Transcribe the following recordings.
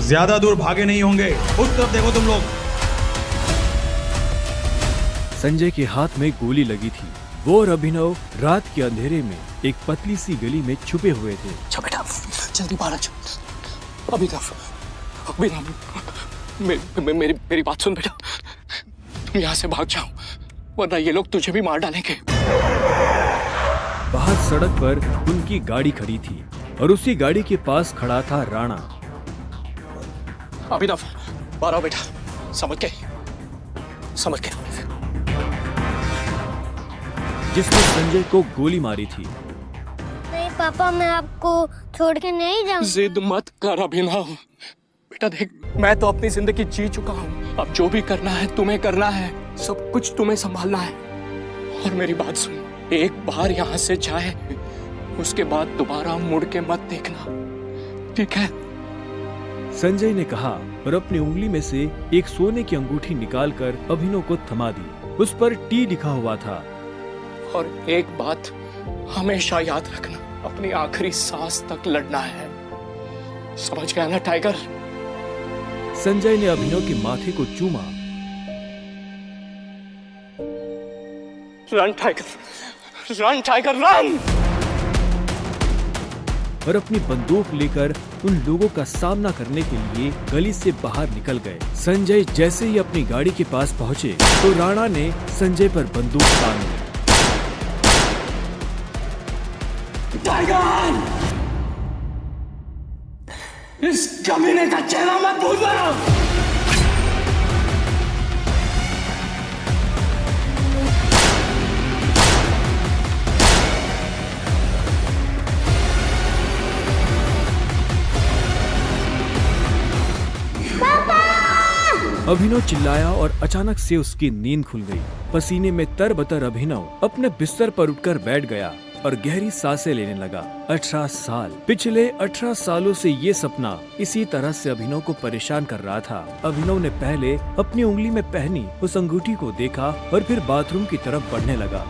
ज्यादा दूर भागे नहीं होंगे, उस तरफ देखो तुम लोग। संजय के हाथ में गोली लगी थी। वो और अभिनव रात के अंधेरे में एक पतली सी गली में छुपे हुए थे। अच्छा बेटा, जल्दी बाहर आ जाओ। अभिनव, मेरी बात सुन बेटा, तुम यहाँ से भाग जाओ वरना ये लोग तुझे भी मार डालेंगे। बाहर सड़क पर उनकी गाड़ी खड़ी थी और उसी गाड़ी के पास खड़ा था राणा। अभिनव, बाहर आओ बेटा। समझ के जिसने संजय को गोली मारी थी। नहीं पापा, मैं आपको छोड़ के नहीं जाऊंगा। जिद मत कर अभिनव। बेटा देख, मैं तो अपनी जिंदगी जी चुका हूँ। अब जो भी करना है तुम्हें करना है, सब कुछ तुम्हें संभालना है। और मेरी बात सुन, एक बार यहाँ से जाए उसके बाद दोबारा मुड़ के मत देखना, ठीक है? संजय ने कहा और अपनी उंगली में से एक सोने की अंगूठी निकालकर अभिनव को थमा दी। उस पर टी लिखा हुआ था। और एक बात हमेशा याद रखना, अपनी आखिरी सांस तक लड़ना है, समझ गया ना टाइगर? संजय ने अभिनव के माथे को चूमा। Run tiger, run tiger run! और अपनी बंदूक लेकर उन लोगों का सामना करने के लिए गली से बाहर निकल गए। संजय जैसे ही अपनी गाड़ी के पास पहुंचे तो राणा ने संजय पर बंदूक तान दी। टाइगर, इस कमीने का चेहरा मत भूलना। अभिनव चिल्लाया और अचानक से उसकी नींद खुल गई। पसीने में तरबतर अभिनव अपने बिस्तर पर उठकर बैठ गया और गहरी सांसें लेने लगा। 18 साल, पिछले 18 सालों से ये सपना इसी तरह से अभिनव को परेशान कर रहा था। अभिनव ने पहले अपनी उंगली में पहनी उस अंगूठी को देखा और फिर बाथरूम की तरफ बढ़ने लगा।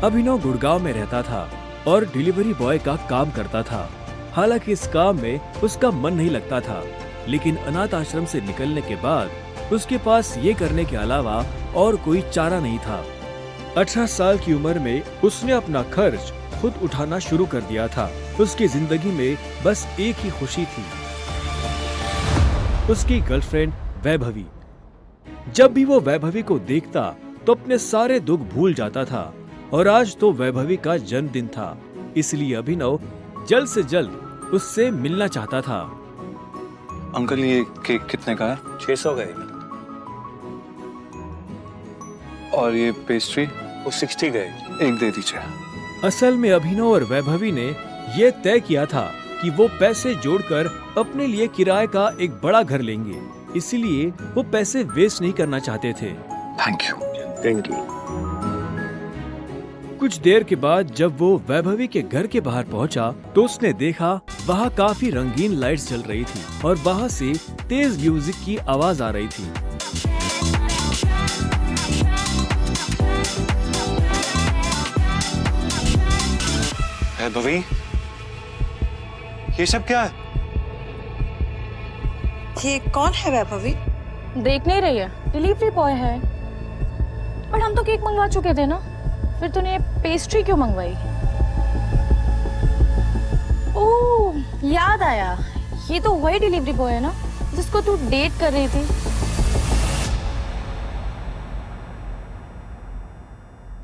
अभिनव गुड़गांव में रहता था और डिलीवरी बॉय का काम करता था। हालांकि इस काम में उसका मन नहीं लगता था, लेकिन अनाथ आश्रम से निकलने के बाद उसके पास ये करने के अलावा और कोई चारा नहीं था। 18 साल की उम्र में उसने अपना खर्च खुद उठाना शुरू कर दिया था। उसकी जिंदगी में बस एक ही खुशी थी, उसकी गर्लफ्रेंड वैभवी। जब भी वो वैभवी को देखता तो अपने सारे दुख भूल जाता था। और आज तो वैभवी का जन्मदिन था, इसलिए अभिनव जल्द से जल्द उससे मिलना चाहता था। अंकल, ये केक कितने का है? 600 का है। और ये पेस्ट्री? वो 60 का है। एक दे दीजिए। असल में अभिनव और वैभवी ने ये तय किया था कि वो पैसे जोड़कर अपने लिए किराए का एक बड़ा घर लेंगे, इसलिए वो पैसे वेस्ट नहीं करना चाहते थे। Thank you. Thank you. कुछ देर के बाद जब वो वैभवी के घर के बाहर पहुंचा तो उसने देखा वहाँ काफी रंगीन लाइट्स जल रही थी और बाहर से तेज म्यूजिक की आवाज आ रही थी। वैभवी, ये सब क्या है? ये कौन है वैभवी? देख नहीं रही है, डिलीवरी बॉय है। पर हम तो केक मंगवा चुके थे ना, फिर तूने ये पेस्ट्री क्यों मंगवाई? ओह, याद आया, ये तो वही डिलीवरी बॉय है ना जिसको तू डेट कर रही थी।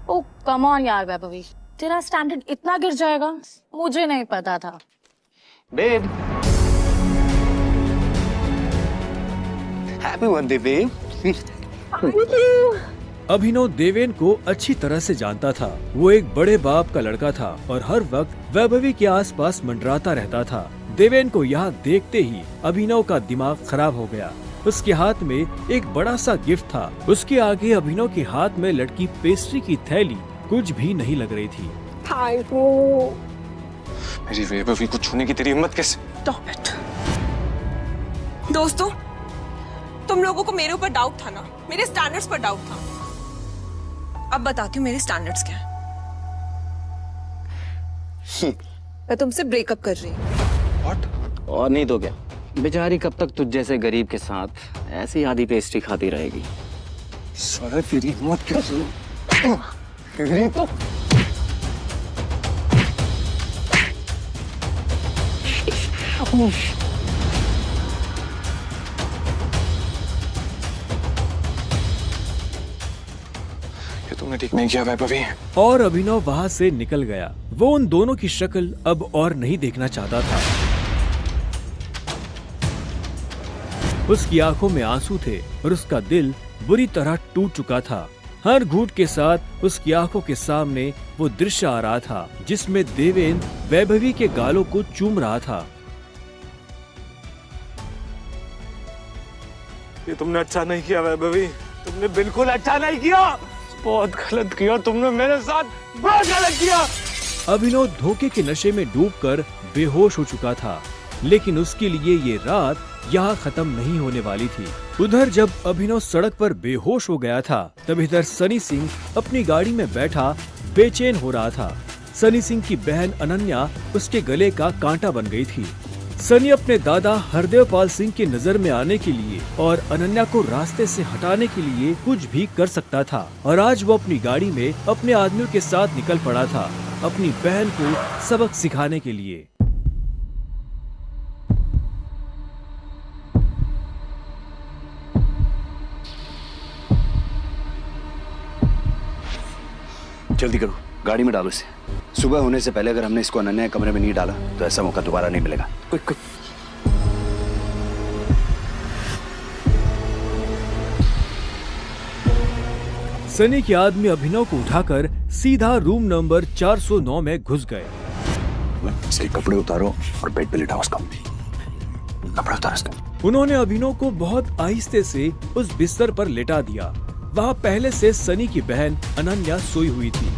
ओह कम ऑन यार वैभवी, तेरा स्टैंडर्ड इतना गिर जाएगा मुझे नहीं पता था। Babe, happy birthday babe. Abhinav Deven को अच्छी तरह से जानता था। वो एक बड़े बाप का लड़का था और हर वक्त वैभवी के आसपास मंडराता रहता था। देवेन को यहाँ देखते ही अभिनव का दिमाग खराब हो गया। उसके हाथ में एक बड़ा सा गिफ्ट था। उसके आगे अभिनव के हाथ में लटकी पेस्ट्री की थैली कुछ भी नहीं लग रही थी। मेरी वैभवी को छूने की तेरी हिम्मत कैसे? Stop it. दोस्तों, तुम लोगों को मेरे ऊपर डाउट था ना, मेरे स्टैंडर्ड्स पर डाउट था। अब बताती हूँ मेरे स्टैंडर्ड्स क्या है। मैं तुमसे ब्रेकअप कर रही हूँ। What? और नहीं तो क्या, बेचारी कब तक तुझ जैसे गरीब के साथ ऐसी आधी पेस्ट्री खाती रहेगी। साले तेरी हिम्मत कैसे? तेरी तो ये तुमने ठीक नहीं किया वैभवी। और अभिनव वहाँ से निकल गया। वो उन दोनों की शक्ल अब और नहीं देखना चाहता था। उसकी आंखों में आंसू थे और उसका दिल बुरी तरह टूट चुका था। हर घूंट के साथ उसकी आंखों के सामने वो दृश्य आ रहा था जिसमें देवेंद्र वैभवी के गालों को चूम रहा था। ये तुमने अच्छा नहीं किया वैभवी, तुमने बिल्कुल अच्छा नहीं किया। बहुत गलत किया तुमने मेरे साथ, बहुत गलत किया। अभिनव धोखे के नशे में डूबकर बेहोश हो चुका था, लेकिन उसके लिए ये रात यहाँ खत्म नहीं होने वाली थी। उधर जब अभिनव सड़क पर बेहोश हो गया था, तब इधर सनी सिंह अपनी गाड़ी में बैठा बेचैन हो रहा था। सनी सिंह की बहन अनन्या उसके गले का कांटा बन गई थी। सनी अपने दादा हरदेव पाल सिंह की नजर में आने के लिए और अनन्या को रास्ते से हटाने के लिए कुछ भी कर सकता था, और आज वो अपनी गाड़ी में अपने आदमियों के साथ निकल पड़ा था अपनी बहन को सबक सिखाने के लिए। जल्दी करो, गाड़ी में डालो इसे। सुबह होने से पहले अगर हमने इसको अनन्या के कमरे में नहीं डाला तो ऐसा मौका दोबारा नहीं मिलेगा। Quick quick. सनी के आदमी अभिनव को उठाकर सीधा रूम नंबर 409 में घुस गए। सही कपड़े उतारो और बेड पे लिटाओ उसको। कपड़े उतारो उसको। उन्होंने अभिनव को बहुत आहिस्ते से उस बिस्तर पर लेटा दिया। वहाँ पहले से सनी की बहन अनन्या सोई हुई थी।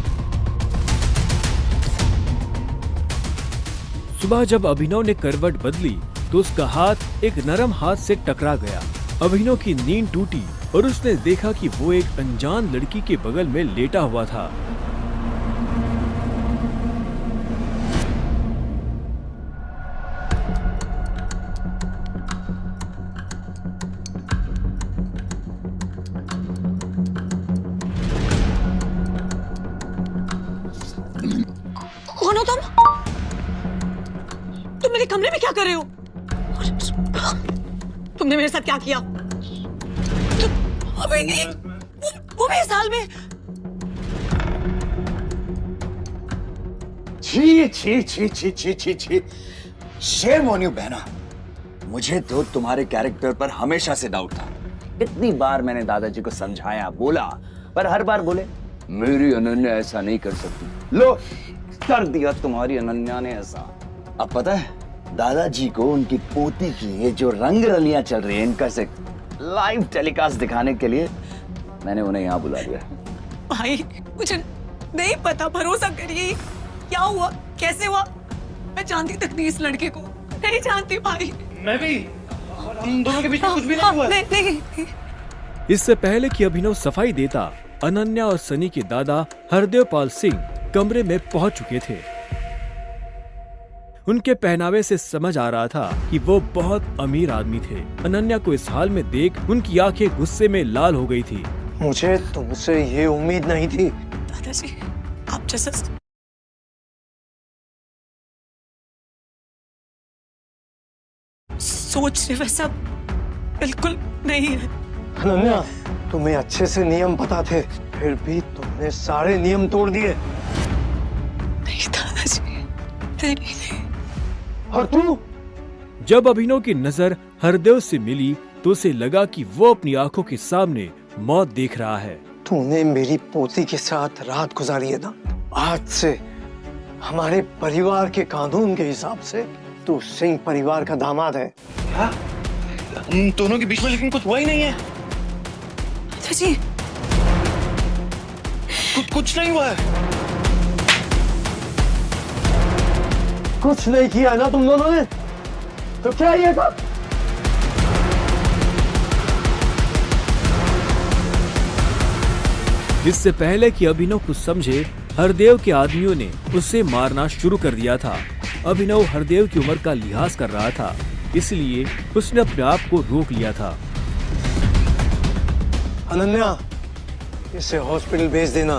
सुबह जब अभिनव ने करवट बदली तो उसका हाथ एक नरम हाथ से टकरा गया। अभिनव की नींद टूटी और उसने देखा कि वो एक अनजान लड़की के बगल में लेटा हुआ था। कौन हो तुम? तुम मेरे कमरे में क्या कर रहे हो? तुमने मेरे साथ क्या किया? अबे नहीं, वो भी इस हाल में। छी छी छी छी छी छी छी। शेम ऑन यू बहना। मुझे तो तुम्हारे कैरेक्टर पर हमेशा से डाउट था। कितनी बार मैंने दादाजी को समझाया, बोला, पर हर बार बोले मेरी अनन्या ऐसा नहीं कर सकती। लो, कर दिया तुम्हारी अनन्या ने ऐसा। अब पता है दादाजी को उनकी पोती की ये जो रंग रलियां चल रही है, इनका से लाइव टेलीकास्ट दिखाने के लिए मैंने उन्हें यहाँ बुला लिया। भाई मुझे नहीं पता, भरोसा करिए। क्या हुआ, कैसे हुआ? मैं जानती तक नहीं इस लड़के को, नहीं जानती भाई। मैं भी, हम दोनों के बीच में कुछ भी नहीं हुआ। नहीं। इससे पहले कि अभिनव सफाई देता, अनन्या और सनी के दादा हरदेव पाल सिंह कमरे में पहुंच चुके थे। उनके पहनावे से समझ आ रहा था कि वो बहुत अमीर आदमी थे। अनन्या को इस हाल में देख उनकी आंखें गुस्से में लाल हो गई थी। मुझे तुमसे ये उम्मीद नहीं थी। दादाजी, आप जैसा सोच रहे वैसा बिल्कुल नहीं है। अनन्या, तुम्हें अच्छे से नियम पता थे, फिर भी तुमने सारे नियम तोड़ दिए। नहीं दादाजी, नहीं। और तू? जब अभिनव की नजर हरदेव से मिली तो उसे लगा कि वो अपनी आंखों के सामने मौत देख रहा है। तूने मेरी पोती के साथ रात गुजारी है ना? आज से हमारे परिवार के कानून के हिसाब से तू सिंह परिवार का दामाद है। क्या? उन दोनों के बीच में लेकिन कुछ हुआ ही नहीं है। दादाजी, कुछ नहीं हुआ है। कुछ नहीं किया ना तुम दोनों ने, तो क्या ये था? इससे पहले कि अभिनव कुछ समझे, हरदेव के आदमियों ने उसे मारना शुरू कर दिया था। अभिनव हरदेव की उम्र का लिहाज कर रहा था इसलिए उसने अपने आप को रोक लिया था। अनन्या, इसे हॉस्पिटल भेज देना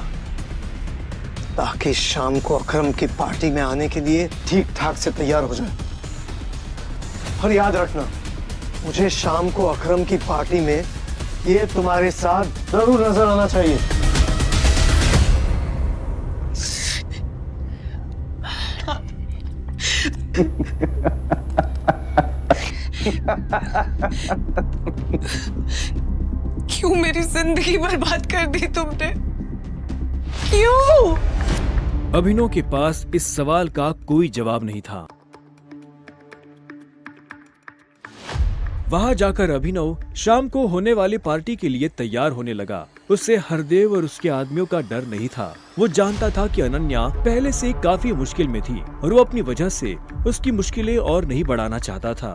ताकि शाम को अकरम की पार्टी में आने के लिए ठीक ठाक से तैयार हो जाए। और याद रखना, मुझे शाम को अकरम की पार्टी में ये तुम्हारे साथ जरूर नजर आना चाहिए। क्यों मेरी जिंदगी बर्बाद कर दी तुमने? क्यों? अभिनव के पास इस सवाल का कोई जवाब नहीं था। वहां जाकर अभिनव शाम को होने वाली पार्टी के लिए तैयार होने लगा। उससे हरदेव और उसके आदमियों का डर नहीं था। वो जानता था कि अनन्या पहले से काफी मुश्किल में थी और वो अपनी वजह से उसकी मुश्किलें और नहीं बढ़ाना चाहता था।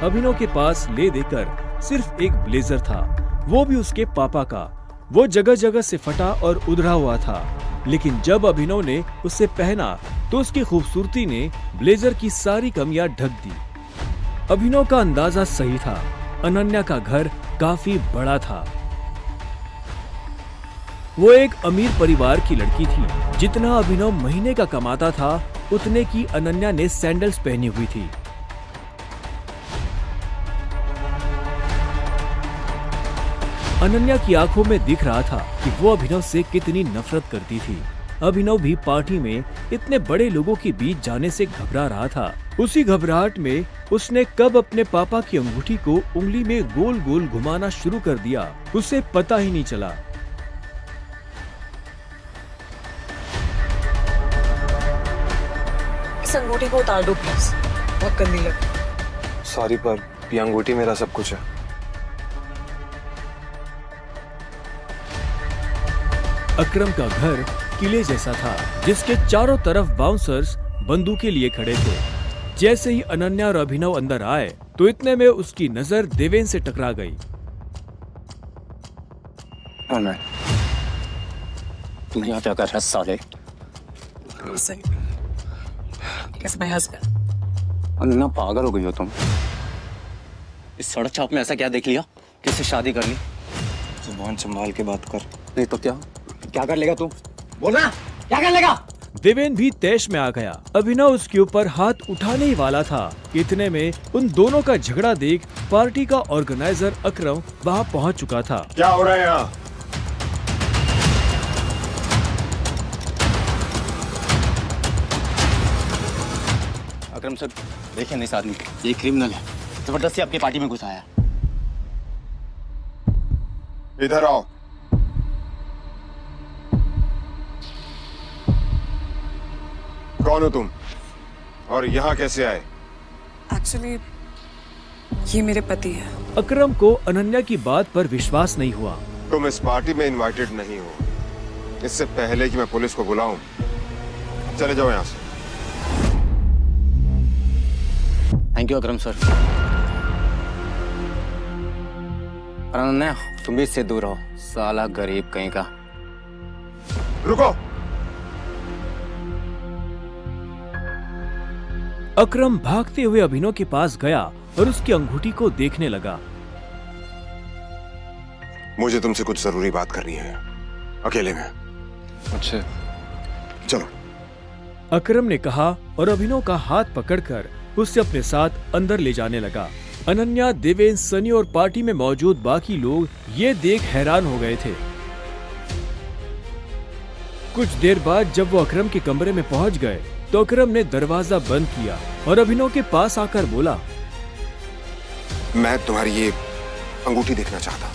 अभिनव के पास ले देकर सिर्फ एक ब्लेजर था, वो भी उसके पापा का। वो जगह जगह से फटा और उधड़ा हुआ था, लेकिन जब अभिनव ने उसे पहना तो उसकी खूबसूरती ने ब्लेजर की सारी कमियां ढक दी। अभिनव का अंदाजा सही था, अनन्या का घर काफी बड़ा था। वो एक अमीर परिवार की लड़की थी। जितना अभिनव महीने का कमाता था उतने की अनन्या ने सैंडल्स पहनी हुई थी। अनन्या की आंखों में दिख रहा था कि वो अभिनव से कितनी नफरत करती थी। अभिनव भी पार्टी में इतने बड़े लोगों के बीच जाने से घबरा रहा था। उसी घबराहट में उसने कब अपने पापा की अंगूठी को उंगली में गोल गोल घुमाना शुरू कर दिया, उसे पता ही नहीं चला। इस अंगूठी को उतार दो प्लीज, बहुत गंदी लग। सॉरी पर ये अंगूठी मेरा सब कुछ है। अकरम का घर किले जैसा था, जिसके चारों तरफ बाउंसर्स बंदूकें लिए खड़े थे। जैसे ही अनन्या और अभिनव अंदर आए तो इतने में उसकी नजर देवेन से टकरा गई। तुम यहाँ क्या कर रहा है साले? सही कैसे मैं हंस गया? अनन्या पागल हो गई हो तुम? इस सड़क छाप में ऐसा क्या देख लिया किससे शादी कर ली? जुबान संभाल के बात कर। नहीं तो क्या कर लेगा तू? बोलना, क्या कर लेगा? देवेन भी तैश में आ गया। अभिनव उसके ऊपर हाथ उठाने ही वाला था। इतने में उन दोनों का झगड़ा देख पार्टी का ऑर्गेनाइजर अकरम वहां पहुंच चुका था। क्या हो रहा है यहाँ? अकरम सर, देखिए इस आदमी, ये क्रिमिनल है, जबरदस्ती आपकी पार्टी में घुसा है। इधर आओ। कौन हो तुम और यहाँ कैसे आए? एक्चुअली ये मेरे पति है। अकरम को अनन्या की बात पर विश्वास नहीं हुआ। तुम इस पार्टी में इनवाइटेड नहीं हो। इससे पहले कि मैं पुलिस को बुलाऊं, चले जाओ यहाँ से। Thank you Akram sir. Ananya, तुम भी इससे दूर रहो, साला गरीब कहीं का। रुको। अकरम भागते हुए अभिनव के पास गया और उसकी अंगूठी को देखने लगा। मुझे तुमसे कुछ जरूरी बात करनी है, अकेले में। अच्छा, चलो। अकरम ने कहा और अभिनव का हाथ पकड़कर उसे अपने साथ अंदर ले जाने लगा। अनन्या, देवेन, सनी और पार्टी में मौजूद बाकी लोग ये देख हैरान हो गए थे। कुछ देर बाद जब वो अकरम के कमरे में पहुंच गए तो अकरम ने दरवाजा बंद किया और अभिनव के पास आकर बोला, मैं तुम्हारी ये अंगूठी देखना चाहता।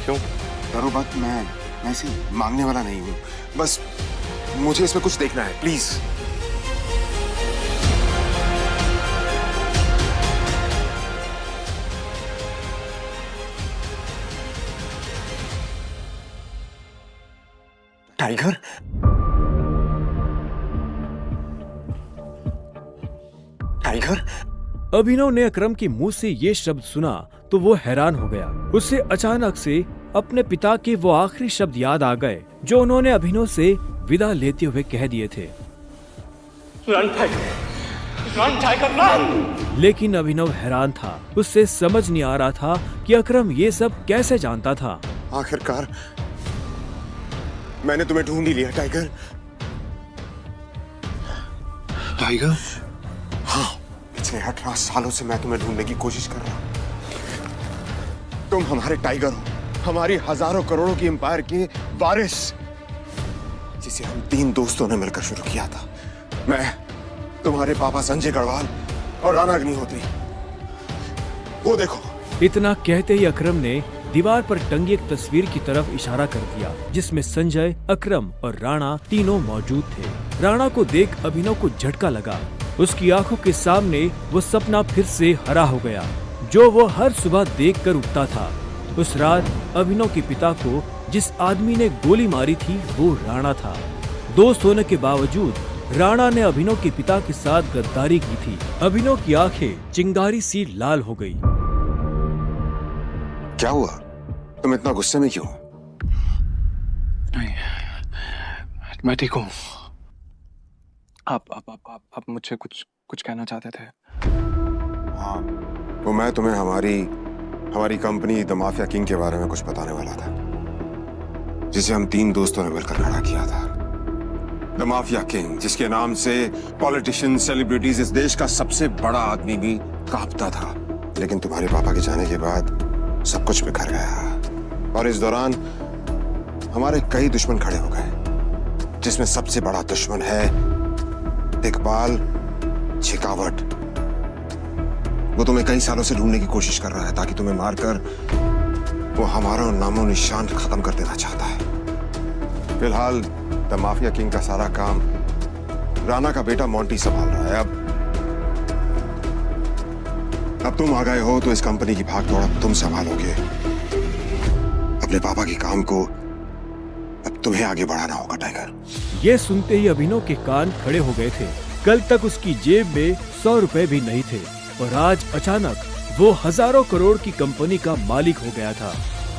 क्यों? डरो मत, मैं ऐसे मांगने वाला नहीं हूँ, बस मुझे इसमें कुछ देखना है, प्लीज। टाइगर? टाइगर? अभिनव ने अकरम के मुंह से ये शब्द सुना तो वो हैरान हो गया। उसे अचानक से अपने पिता के वो आखिरी शब्द याद आ गए जो उन्होंने अभिनव से विदा लेते हुए कह दिए थे। Run tiger, run tiger run. लेकिन अभिनव हैरान था, उससे समझ नहीं आ रहा था कि अकरम ये सब कैसे जानता था। आखिरकार मैंने तुम्हें ढूंढ ही लिया टाइगर। टाइगर? हाँ, पिछले 18 सालों से मैं तुम्हें ढूंढने की कोशिश कर रहा हूं। तुम हमारे टाइगर हो, हमारी हजारों करोड़ों की एम्पायर के वारिस, जिसे हम 3 दोस्तों ने मिलकर शुरू किया था। मैं, तुम्हारे पापा संजय गढ़वाल और राणा अग्निहोत्री। वो देखो। इतना कहते ही अकरम ने दीवार पर टंगी एक तस्वीर की तरफ इशारा कर दिया, जिसमें संजय, अकरम और राणा तीनों मौजूद थे। राणा को देख अभिनव को झटका लगा। उसकी आंखों के सामने वो सपना फिर से हरा हो गया, जो वो हर सुबह देखकर उठता था। उस रात अभिनव के पिता को जिस आदमी ने गोली मारी थी वो राणा था। दोस्त होने के बावजूद राणा ने अभिनव के पिता के साथ गद्दारी की थी। अभिनव की आंखें चिंगारी सी लाल हो गई। क्या हुआ? तुम इतना गुस्से में क्यों? नहीं, मैं ठीक हूँ। आप मुझसे कुछ कहना चाहते थे? हाँ, वो मैं तुम्हें हमारी कंपनी द माफिया किंग के बारे में कुछ बताने वाला था, जिसे हम 3 दोस्तों ने मिलकर खड़ा किया था। द माफिया किंग, जिसके नाम से पॉलिटिशियन, सेलिब्रिटीज, इस देश का सबसे बड़ा आदमी भी कांपता था। लेकिन तुम्हारे पापा के जाने के बाद सब कुछ बिखर गया, और इस दौरान हमारे कई दुश्मन खड़े हो गए, जिसमें सबसे बड़ा दुश्मन है इकबाल शेखावत। वो तुम्हें कई सालों से ढूंढने की कोशिश कर रहा है, ताकि तुम्हें मारकर वो हमारा नामो निशान खत्म कर देना चाहता है। फिलहाल द माफिया किंग का सारा काम राणा का बेटा मोंटी संभाल रहा है। अब तुम आ गए हो तो इस कंपनी की भाग दौड़ अब तुम संभालोगे। अपने पापा के काम को अब तुम्हें आगे बढ़ाना होगा टाइगर। ये सुनते ही अभिनव के कान खड़े हो गए थे। कल तक उसकी जेब में 100 रुपए भी नहीं थे, और आज अचानक वो हजारों करोड़ की कंपनी का मालिक हो गया था।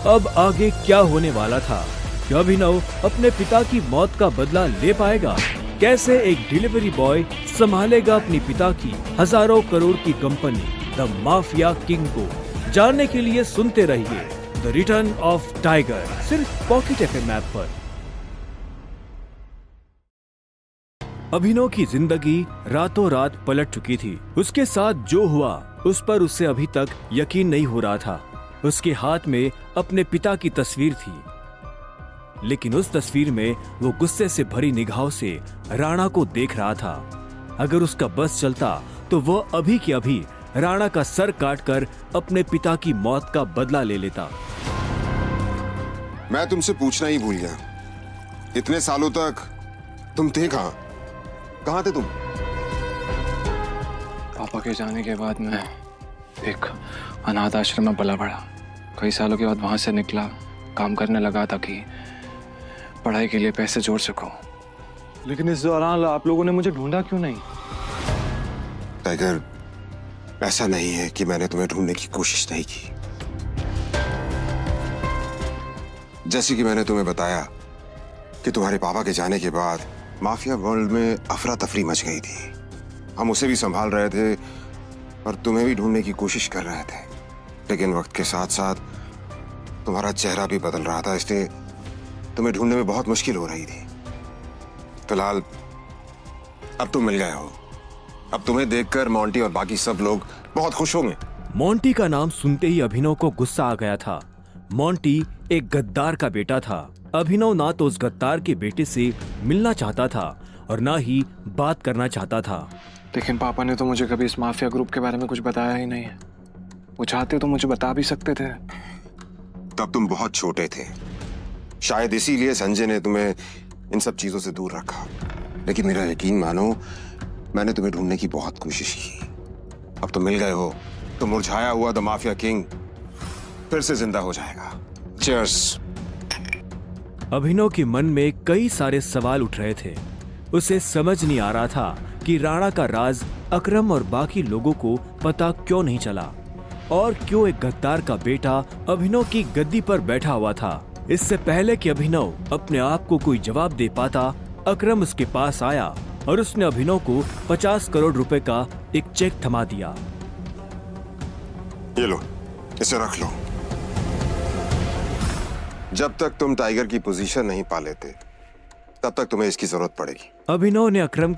अब आगे क्या होने वाला था? क्या अभिनव अपने पिता की मौत का बदला ले पाएगा? कैसे एक डिलीवरी बॉय संभालेगा अपनी पिता की हजारों करोड़ की कंपनी द माफिया किंग को? जानने के लिए सुनते रहिए द रिटर्न ऑफ टाइगर, सिर्फ पॉकेट एफएम ऐप पर। अभिनव की जिंदगी रातों रात पलट चुकी थी। उसके साथ जो हुआ उस पर उसे अभी तक यकीन नहीं हो रहा था। उसके हाथ में अपने पिता की तस्वीर थी, लेकिन उस तस्वीर में वो गुस्से से भरी निगाहों से राणा को देख रहा था। अगर उसका बस चलता तो वो अभी के अभी राणा का सर काटकर अपने पिता की मौत का बदला ले लेता। मैं तुमसे पूछना ही भूल गया, इतने सालों तक तुम थे कहां? कहां थे तुम? पापा के जाने के बाद मैं एक अनाथ आश्रम में पला बढ़ा। कई सालों के बाद वहां से निकला, काम करने लगा ताकि पढ़ाई के लिए पैसे जोड़ सकूं। लेकिन इस दौरान आप लोगों ने मुझे ढूंढा क्यों नहीं? टाइगर, ऐसा नहीं है कि मैंने तुम्हें ढूंढने की कोशिश नहीं की। जैसे कि मैंने तुम्हें बताया कि तुम्हारे पापा के जाने के बाद माफिया वर्ल्ड में अफरा तफरी मच गई थी। हम उसे भी संभाल रहे थे और तुम्हें भी ढूंढने की कोशिश कर रहे थे, लेकिन वक्त के साथ साथ तुम्हारा चेहरा भी बदल रहा था, इसलिए तुम्हें ढूंढने में बहुत मुश्किल हो रही थी। फिलहाल अब तुम मिल गए हो। अब तुम्हें देखकर मोंटी और बाकी सब लोग बहुत खुश होंगे। मोंटी का नाम सुनते ही अभिनव को गुस्सा आ गया था। मोंटी एक गद्दार का बेटा था। अभिनव ना तो उस गद्दार के बेटे से मिलना चाहता था और ना ही बात करना चाहता था। लेकिन पापा ने तो मुझे कभी इस माफिया ग्रुप के बारे में कुछ बताया ही नहीं है। वो चाहते तो मुझे बता भी सकते थे। तब तुम बहुत छोटे थे, शायद इसीलिए संजय ने तुम्हें इन सब चीजों से दूर रखा। लेकिन मेरा यकीन मानो, मैंने तुम्हें ढूंढने की बहुत कोशिश की। अब तुम मिल गए हो तो मुरझाया हुआ द माफिया किंग फिर से जिंदा हो जाएगा। चीयर्स। अभिनव के मन में कई सारे सवाल उठ रहे थे। उसे समझ नहीं आ रहा था कि राणा का राज अकरम और बाकी लोगों को पता क्यों नहीं चला, और क्यों एक गद्दार का बेटा अभिनव की गद्दी पर बैठा हुआ था। इससे पहले कि अभिनव अपने आप को कोई जवाब दे पाता, अकरम उसके पास आया और उसने अभिनव को 50 करोड़ रुपए का एक चेक थमा दिया। ये लो, इसे रख लो। जब तक तुम टाइगर की पोजीशन नहीं पा लेते, तब तक तुम्हें इसकी जरूरत पड़ेगी। अभिनव ने अकरम